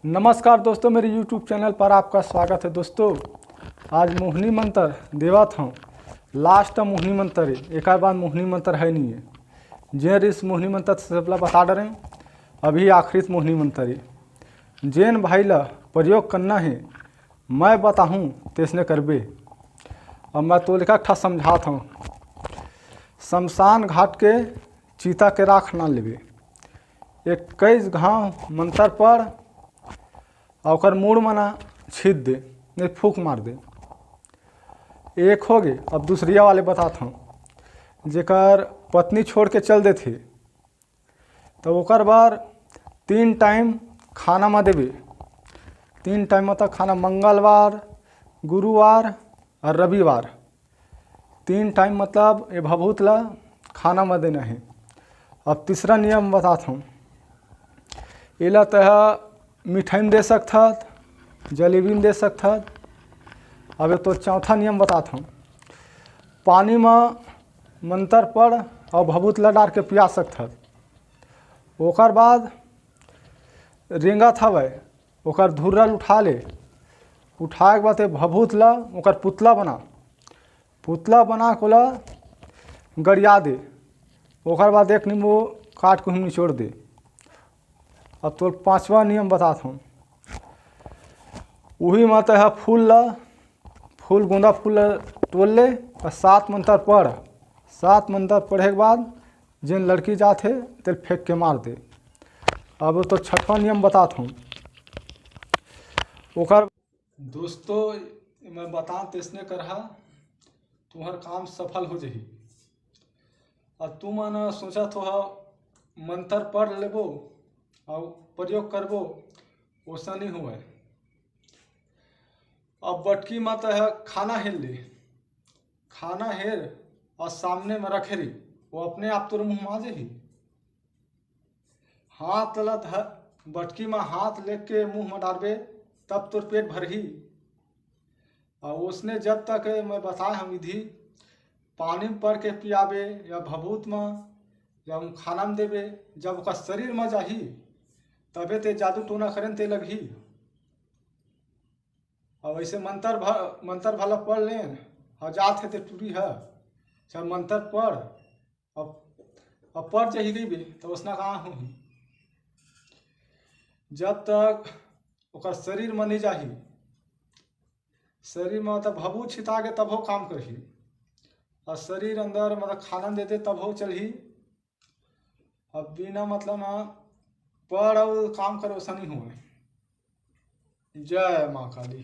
नमस्कार दोस्तों, मेरे YouTube चैनल पर आपका स्वागत है। दोस्तों आज मोहिनी मंत्र देवत हूँ। लास्ट मोहिनी मंत्र है, एक बाद मोहिनी मंत्र है नहीं है। जेन इस मोहिनी मंत्र से सबला बता डरें, अभी आखिरी मोहिनी मंत्र है। जेन भाई ला प्रयोग करना है मैं बताऊँ तेसने करबे। अब मैं तो लिखा ठा समझाता हूँ। शमशान घाट के चीता के राख ना लेवे, 21 घाव मंत्र पर और मूड़ मना छीत दे, नहीं फूक मार दे। एक हो गए। अब दूसरिया वाले बताता हूँ। जेकर पत्नी छोड़ के चल देते तो ओकर बार 3 टाइम खाना में देवे। 3 टाइम मतलब खाना मंगलवार, गुरुवार और रविवार। 3 टाइम मतलब ये भभूत ला खाना में देना है। अब तीसरा नियम बताता हूँ। एला तह मिठाई में दे सकता, जलेबी में दे सकता। अब तो चौथा नियम बताता हूँ। पानी में मंत्र पढ़ और भभूत लडार के पिया सकता। ओकर बाद रेंगा था वह ओकर धुर्रल उठा ले, उठाए के बाद भभूत ला ओकर पुतला बना को ला गड़िया दे। ओकर बाद 1 नींबू काट के निचोड़ दे। अब तो 5वां नियम बताता हूँ। वही मत है फूल गुंदा फूल तोड़ ले और 7 मंत्र पढ़। 7 मंत्र पढ़े के बाद जिन लड़की जाते तेल फेंक के मार दे। अब तो 6वां नियम बताता हूँ। ओकर दोस्तों मैं बता तेसने करहा तुम्हार काम सफल हो जाही। अब तू मन सोचा तो मंत्र पढ़ लेबो और प्रयोग करबो, वैसा नहीं हुआ। अब बटकी मत है खाना हेर ले, खाना हेर और सामने में रखे रही, वो अपने आप तोर मुँह में आ जाही। हाथ लत है बटकी में हाथ लेके मुँह में डालबे तब तोर पेट भरही। और उसने जब तक मैं बताए हम विधि पानी में पड़ के पियाबे या भभूत में या खाना में देवे, जब उसका शरीर में जाही तबे ते जादू टोना करें ते लगी। और वैसे मंत्र भला पढ़ लें और जात है ते टूरी है जब मंत्र पढ़ अब पढ़ जाही गई भी तो उसना कहाँ हो। जब तक ओकर शरीर में नहीं जाही, शरीर में मतलब भभूत छिता के तब हो काम करही। और शरीर अंदर मतलब खाना देते तब हो चलही। अब बिना मतलब ना पढ़ और काम करो ऐसा नहीं हुआ। जय माँ काली।